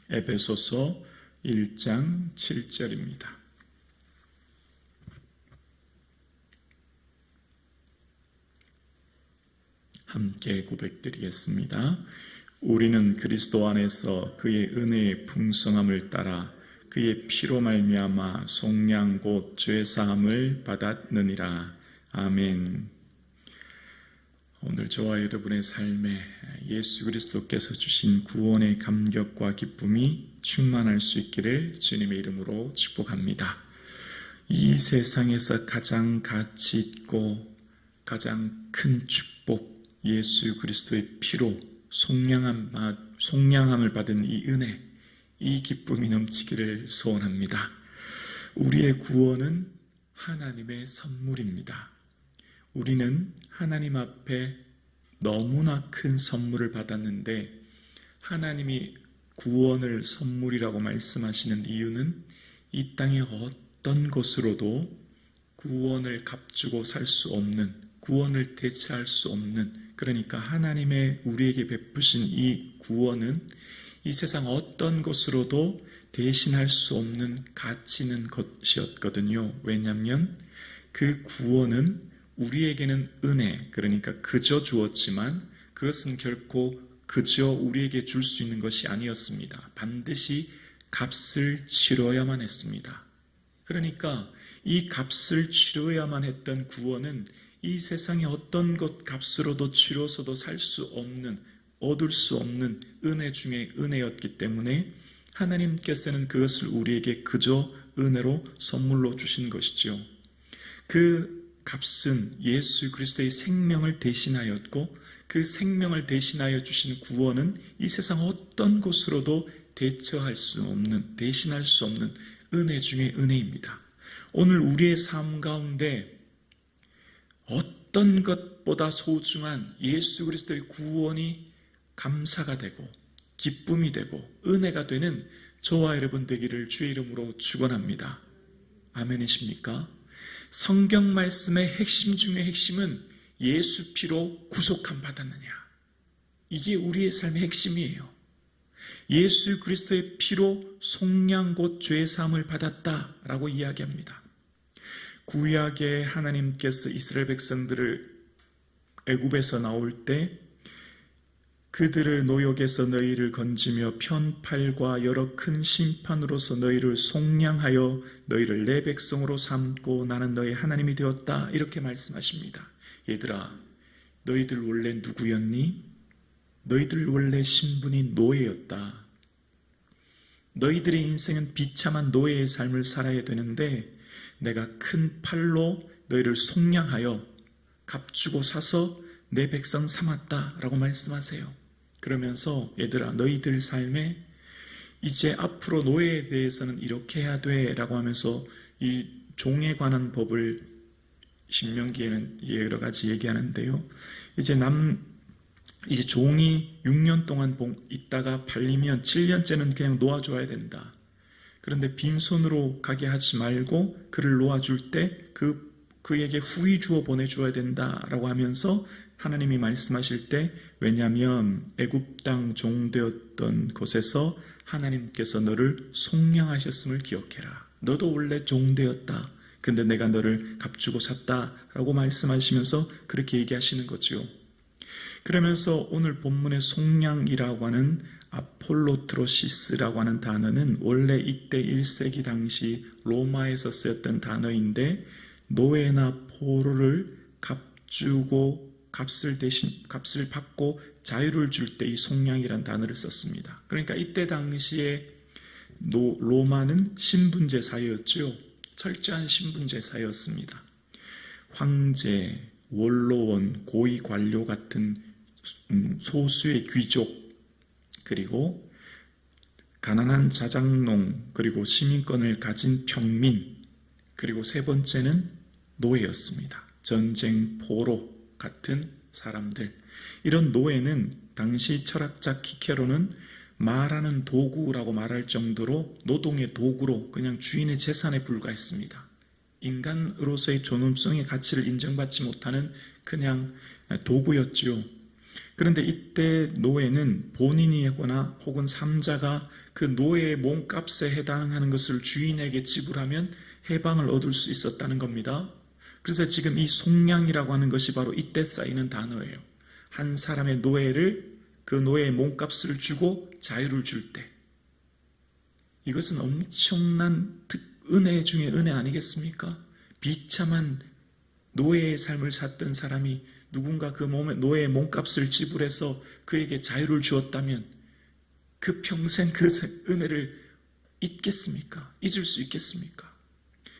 에베소서 1장 7절입니다. 함께 고백드리겠습니다. 우리는 그리스도 안에서 그의 은혜의 풍성함을 따라 그의 피로 말미암아 속량 곧 죄사함을 받았느니라. 아멘. 오늘 저와 여러분의 삶에 예수 그리스도께서 주신 구원의 감격과 기쁨이 충만할 수 있기를 주님의 이름으로 축복합니다. 이 세상에서 가장 가치 있고 가장 큰 축복, 예수 그리스도의 피로 속량함을 받은 이 은혜, 이 기쁨이 넘치기를 소원합니다. 우리의 구원은 하나님의 선물입니다. 우리는 하나님 앞에 너무나 큰 선물을 받았는데, 하나님이 구원을 선물이라고 말씀하시는 이유는 이 땅의 어떤 것으로도 구원을 값주고 살 수 없는, 구원을 대체할 수 없는, 그러니까 하나님의 우리에게 베푸신 이 구원은 이 세상 어떤 것으로도 대신할 수 없는 가치 있는 것이었거든요. 왜냐하면 그 구원은 우리에게는 은혜, 그러니까 그저 주었지만 그것은 결코 그저 우리에게 줄 수 있는 것이 아니었습니다. 반드시 값을 치러야만 했습니다. 그러니까 이 값을 치러야만 했던 구원은 이 세상의 어떤 것 값으로도 치러서도 살 수 없는, 얻을 수 없는 은혜 중에 은혜였기 때문에 하나님께서는 그것을 우리에게 그저 은혜로 선물로 주신 것이지요. 그 값은 예수 그리스도의 생명을 대신하였고, 그 생명을 대신하여 주신 구원은 이 세상 어떤 것으로도 대처할 수 없는, 대신할 수 없는 은혜 중에 은혜입니다. 오늘 우리의 삶 가운데 어떤 것보다 소중한 예수 그리스도의 구원이 감사가 되고 기쁨이 되고 은혜가 되는 저와 여러분 되기를 주의 이름으로 축원합니다. 아멘이십니까? 성경 말씀의 핵심 중의 핵심은 예수 피로 구속함 받았느냐, 이게 우리의 삶의 핵심이에요. 예수 그리스도의 피로 속량 곧 죄사함을 받았다라고 이야기합니다. 구약에 하나님께서 이스라엘 백성들을 애굽에서 나올 때 그들을 노역에서 너희를 건지며 편팔과 여러 큰 심판으로서 너희를 속량하여 너희를 내 백성으로 삼고 나는 너희 하나님이 되었다, 이렇게 말씀하십니다. 얘들아, 너희들 원래 누구였니? 너희들 원래 신분이 노예였다. 너희들의 인생은 비참한 노예의 삶을 살아야 되는데 내가 큰 팔로 너희를 속량하여 값주고 사서 내 백성 삼았다라고 말씀하세요. 그러면서 얘들아, 너희들 삶에 이제 앞으로 노예에 대해서는 이렇게 해야 돼 라고 하면서 이 종에 관한 법을 신명기에는 여러 가지 얘기하는데요. 이제 종이 6년 동안 있다가 팔리면 7년째는 그냥 놓아줘야 된다. 그런데 빈손으로 가게 하지 말고 그를 놓아줄 때 그에게 후히 주어 보내줘야 된다라고 하면서 하나님이 말씀하실 때, 왜냐하면 애굽 땅 종되었던 곳에서 하나님께서 너를 속량하셨음을 기억해라. 너도 원래 종되었다. 근데 내가 너를 값주고 샀다라고 말씀하시면서 그렇게 얘기하시는 거죠. 그러면서 오늘 본문의 속량이라고 하는 아폴로트로시스라고 하는 단어는 원래 이때 1세기 당시 로마에서 쓰였던 단어인데, 노예나 포로를 값주고 값을 받고 자유를 줄 때 이 속량이라는 단어를 썼습니다. 그러니까 이때 당시에 로마는 신분제 사회였죠. 철저한 신분제 사회였습니다. 황제, 원로원, 고위 관료 같은 소수의 귀족, 그리고 가난한 자작농, 그리고 시민권을 가진 평민, 그리고 세 번째는 노예였습니다. 전쟁 포로 같은 사람들. 이런 노예는 당시 철학자 키케로는 말하는 도구라고 말할 정도로 노동의 도구로 그냥 주인의 재산에 불과했습니다. 인간으로서의 존엄성의 가치를 인정받지 못하는 그냥 도구였지요. 그런데 이때 노예는 본인이거나 혹은 삼자가 그 노예의 몸값에 해당하는 것을 주인에게 지불하면 해방을 얻을 수 있었다는 겁니다. 그래서 지금 이 속량이라고 하는 것이 바로 이때 쓰이는 단어예요. 한 사람의 노예를 그 노예의 몸값을 주고 자유를 줄 때, 이것은 엄청난 은혜 중에 은혜 아니겠습니까? 비참한 노예의 삶을 샀던 사람이 누군가 그 노예의 몸값을 지불해서 그에게 자유를 주었다면 그 평생 그 은혜를 잊겠습니까? 잊을 수 있겠습니까?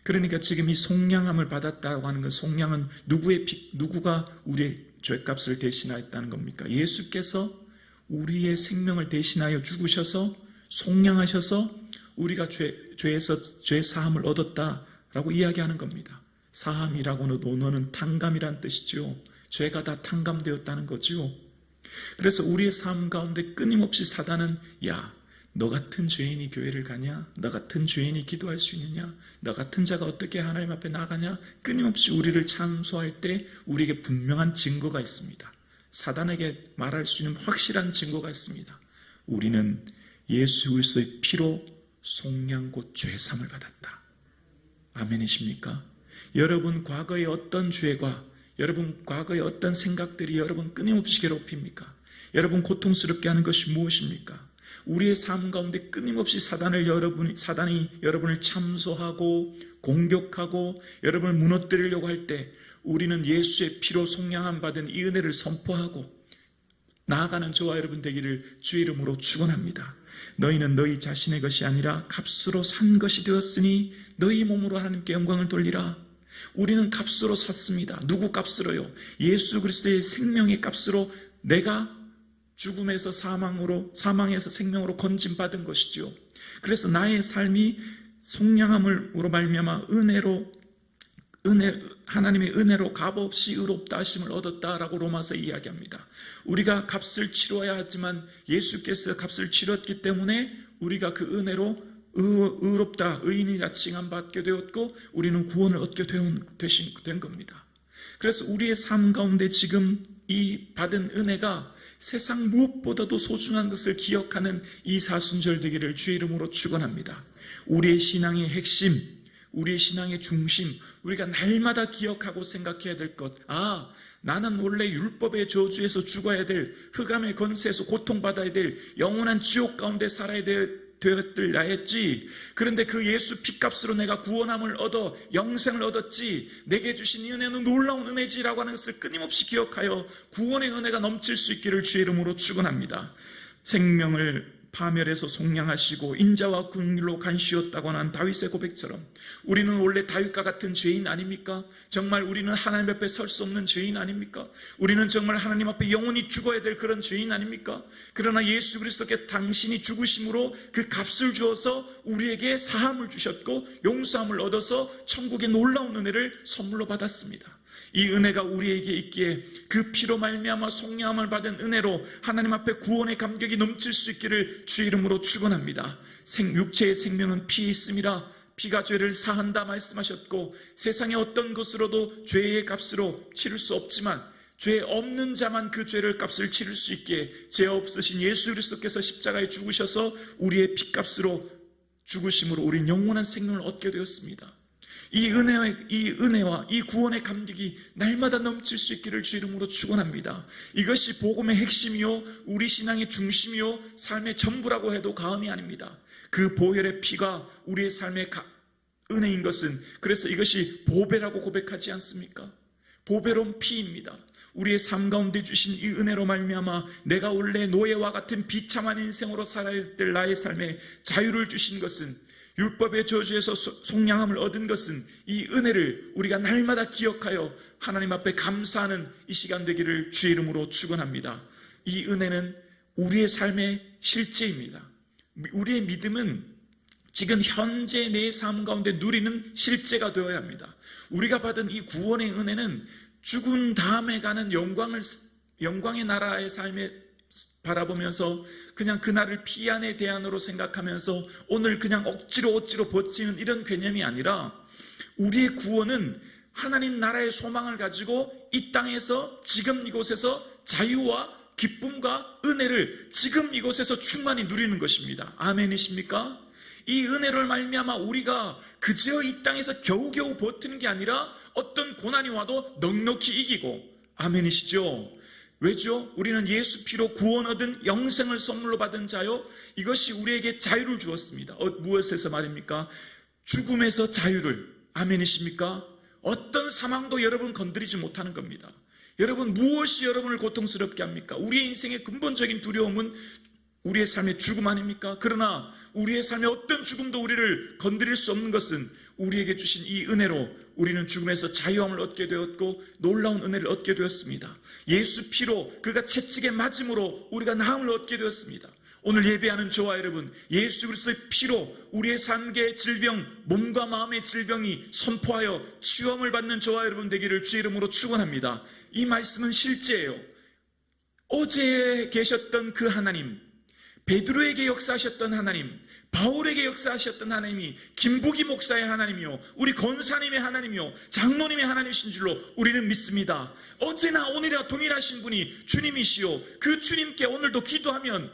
그러니까 지금 이 속량함을 받았다고 하는 것, 속량은 누구가 우리의 죄값을 대신하였다는 겁니까? 예수께서 우리의 생명을 대신하여 죽으셔서 속량하셔서 우리가 죄에서 죄 사함을 얻었다라고 이야기하는 겁니다. 사함이라고는 논어는 탕감이란 뜻이죠. 죄가 다 탕감되었다는 거죠. 그래서 우리의 삶 가운데 끊임없이 사단은 야, 너 같은 죄인이 교회를 가냐? 너 같은 죄인이 기도할 수 있느냐? 너 같은 자가 어떻게 하나님 앞에 나가냐? 끊임없이 우리를 참소할 때 우리에게 분명한 증거가 있습니다. 사단에게 말할 수 있는 확실한 증거가 있습니다. 우리는 예수 그리스도의 피로 속량 곧 죄삼을 받았다. 아멘이십니까? 여러분 과거의 어떤 죄과 여러분 과거의 어떤 생각들이 여러분 끊임없이 괴롭힙니까? 여러분 고통스럽게 하는 것이 무엇입니까? 우리의 삶 가운데 끊임없이 사단이 여러분을 참소하고 공격하고 여러분을 무너뜨리려고 할 때 우리는 예수의 피로 속량함 받은 이 은혜를 선포하고 나아가는 저와 여러분 되기를 주의 이름으로 축원합니다. 너희는 너희 자신의 것이 아니라 값으로 산 것이 되었으니 너희 몸으로 하나님께 영광을 돌리라. 우리는 값으로 샀습니다. 누구 값으로요? 예수 그리스도의 생명의 값으로 내가 죽음에서 사망에서 생명으로 건진받은 것이죠. 그래서 나의 삶이 속량함으로 말미암아 하나님의 은혜로 값없이 의롭다 하심을 얻었다라고 로마서 이야기합니다. 우리가 값을 치러야 하지만 예수께서 값을 치렀기 때문에 우리가 그 은혜로 의롭다, 의인이라 칭함받게 되었고 우리는 구원을 얻게 된 겁니다. 그래서 우리의 삶 가운데 지금 이 받은 은혜가 세상 무엇보다도 소중한 것을 기억하는 이 사순절 되기를 주의 이름으로 축원합니다. 우리의 신앙의 핵심, 우리의 신앙의 중심, 우리가 날마다 기억하고 생각해야 될 것. 나는 원래 율법의 저주에서 죽어야 될, 흑암의 권세에서 고통받아야 될 영원한 지옥 가운데 살아야 되었을 나였지. 그런데 그 예수 피값으로 내가 구원함을 얻어 영생을 얻었지. 내게 주신 이 은혜는 놀라운 은혜지라고 하는 것을 끊임없이 기억하여 구원의 은혜가 넘칠 수 있기를 주의 이름으로 축원합니다. 생명을 파멸해서 속량하시고 인자와 긍휼로 간시었다고 하는 다윗의 고백처럼 우리는 원래 다윗과 같은 죄인 아닙니까? 정말 우리는 하나님 앞에 설 수 없는 죄인 아닙니까? 우리는 정말 하나님 앞에 영원히 죽어야 될 그런 죄인 아닙니까? 그러나 예수 그리스도께서 당신이 죽으심으로 그 값을 주어서 우리에게 사함을 주셨고 용서함을 얻어서 천국의 놀라운 은혜를 선물로 받았습니다. 이 은혜가 우리에게 있기에 그 피로 말미암아 속량함을 받은 은혜로 하나님 앞에 구원의 감격이 넘칠 수 있기를 주의 이름으로 축원합니다. 육체의 생명은 피에 있음이라 피가 죄를 사한다 말씀하셨고 세상의 어떤 것으로도 죄의 값으로 치를 수 없지만 죄 없는 자만 그 죄를 값을 치를 수 있기에 죄 없으신 예수 그리스도께서 십자가에 죽으셔서 우리의 피값으로 죽으심으로 우리는 영원한 생명을 얻게 되었습니다. 이 은혜와 이 구원의 감격이 날마다 넘칠 수 있기를 주 이름으로 축원합니다. 이것이 복음의 핵심이요 우리 신앙의 중심이요 삶의 전부라고 해도 과언이 아닙니다. 그 보혈의 피가 우리의 삶의 은혜인 것은 그래서 이것이 보배라고 고백하지 않습니까? 보배로운 피입니다. 우리의 삶 가운데 주신 이 은혜로 말미암아 내가 원래 노예와 같은 비참한 인생으로 살아야 될 나의 삶에 자유를 주신 것은 율법의 저주에서 속량함을 얻은 것은 이 은혜를 우리가 날마다 기억하여 하나님 앞에 감사하는 이 시간 되기를 주의 이름으로 축원합니다. 이 은혜는 우리의 삶의 실제입니다. 우리의 믿음은 지금 현재 내 삶 가운데 누리는 실제가 되어야 합니다. 우리가 받은 이 구원의 은혜는 죽은 다음에 가는 영광의 나라의 삶에 바라보면서 그냥 그날을 피안의 대안으로 생각하면서 오늘 그냥 억지로 버티는 이런 개념이 아니라 우리의 구원은 하나님 나라의 소망을 가지고 이 땅에서 지금 이곳에서 자유와 기쁨과 은혜를 지금 이곳에서 충만히 누리는 것입니다. 아멘이십니까? 이 은혜를 말미암아 우리가 그저 이 땅에서 겨우겨우 버티는 게 아니라 어떤 고난이 와도 넉넉히 이기고, 아멘이시죠? 왜죠? 우리는 예수 피로 구원 얻은 영생을 선물로 받은 자요, 이것이 우리에게 자유를 주었습니다. 무엇에서 말입니까? 죽음에서 자유를. 아멘이십니까? 어떤 사망도 여러분 건드리지 못하는 겁니다. 여러분, 무엇이 여러분을 고통스럽게 합니까? 우리의 인생의 근본적인 두려움은 우리의 삶의 죽음 아닙니까? 그러나 우리의 삶의 어떤 죽음도 우리를 건드릴 수 없는 것은 우리에게 주신 이 은혜로 우리는 죽음에서 자유함을 얻게 되었고 놀라운 은혜를 얻게 되었습니다. 예수 피로 그가 채찍에 맞음으로 우리가 나음을 얻게 되었습니다. 오늘 예배하는 저와 여러분, 예수 그리스도의 피로 우리의 삶의 질병, 몸과 마음의 질병이 선포하여 치유함을 받는 저와 여러분 되기를 주의 이름으로 축원합니다. 이 말씀은 실제예요. 어제 계셨던 그 하나님, 베드로에게 역사하셨던 하나님, 바울에게 역사하셨던 하나님이 김부기 목사의 하나님이요, 우리 권사님의 하나님이요, 장로님의 하나님이신 줄로 우리는 믿습니다. 어제나 오늘이나 동일하신 분이 주님이시요, 그 주님께 오늘도 기도하면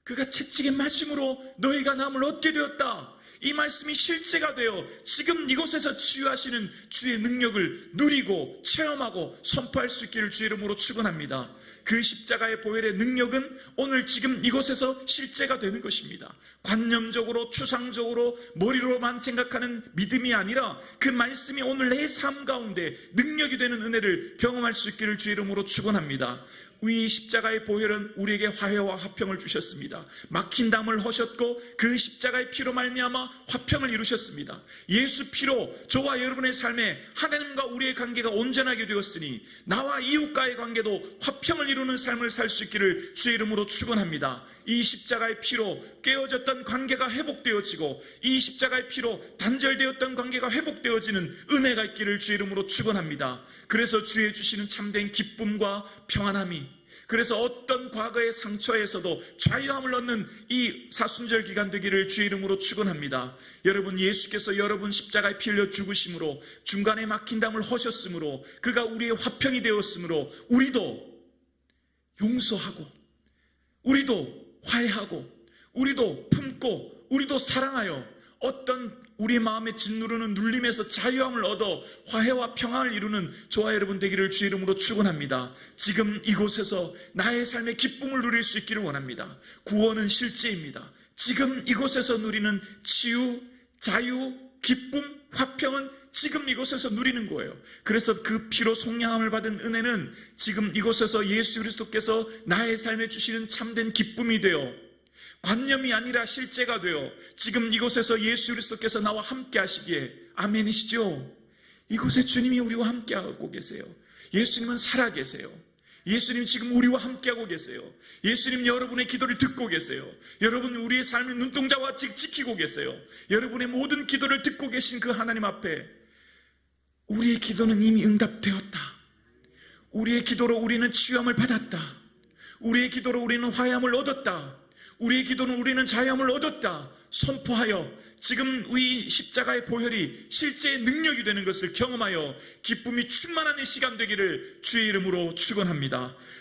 그가 채찍에 맞음으로 너희가 남을 얻게 되었다. 이 말씀이 실제가 되어 지금 이곳에서 치유하시는 주의 능력을 누리고 체험하고 선포할 수 있기를 주의 이름으로 축원합니다. 그 십자가의 보혈의 능력은 오늘 지금 이곳에서 실제가 되는 것입니다. 관념적으로 추상적으로 머리로만 생각하는 믿음이 아니라 그 말씀이 오늘 내 삶 가운데 능력이 되는 은혜를 경험할 수 있기를 주의 이름으로 축원합니다. 이 십자가의 보혈은 우리에게 화해와 화평을 주셨습니다. 막힌 담을 허셨고 그 십자가의 피로 말미암아 화평을 이루셨습니다. 예수 피로 저와 여러분의 삶에 하나님과 우리의 관계가 온전하게 되었으니 나와 이웃과의 관계도 화평을 이루는 삶을 살 수 있기를 주의 이름으로 축원합니다. 이 십자가의 피로 깨어졌던 관계가 회복되어지고 이 십자가의 피로 단절되었던 관계가 회복되어지는 은혜가 있기를 주의 이름으로 축원합니다. 그래서 주의 주시는 참된 기쁨과 평안함이, 그래서 어떤 과거의 상처에서도 자유함을 얻는 이 사순절 기간 되기를 주의 이름으로 축원합니다. 여러분, 예수께서 여러분 십자가에 피 흘려 죽으심으로 중간에 막힌 담을 허셨으므로 그가 우리의 화평이 되었으므로 우리도 용서하고 우리도 화해하고 우리도 품고 우리도 사랑하여 어떤 우리 마음에 짓누르는 눌림에서 자유함을 얻어 화해와 평안을 이루는 저와 여러분 되기를 주의 이름으로 축원합니다. 지금 이곳에서 나의 삶의 기쁨을 누릴 수 있기를 원합니다. 구원은 실제입니다. 지금 이곳에서 누리는 치유, 자유, 기쁨, 화평은 지금 이곳에서 누리는 거예요. 그래서 그 피로 속량함을 받은 은혜는 지금 이곳에서 예수 그리스도께서 나의 삶에 주시는 참된 기쁨이 되어 관념이 아니라 실제가 되어 지금 이곳에서 예수 그리스도께서 나와 함께 하시기에, 아멘이시죠? 이곳에 주님이 우리와 함께하고 계세요. 예수님은 살아계세요. 예수님 지금 우리와 함께하고 계세요. 예수님 여러분의 기도를 듣고 계세요. 여러분 우리의 삶을 눈동자와 지키고 계세요. 여러분의 모든 기도를 듣고 계신 그 하나님 앞에 우리의 기도는 이미 응답되었다. 우리의 기도로 우리는 치유함을 받았다. 우리의 기도로 우리는 화해함을 얻었다. 우리의 기도는 우리는 자유함을 얻었다. 선포하여 지금 이 십자가의 보혈이 실제의 능력이 되는 것을 경험하여 기쁨이 충만한 이 시간 되기를 주의 이름으로 축원합니다.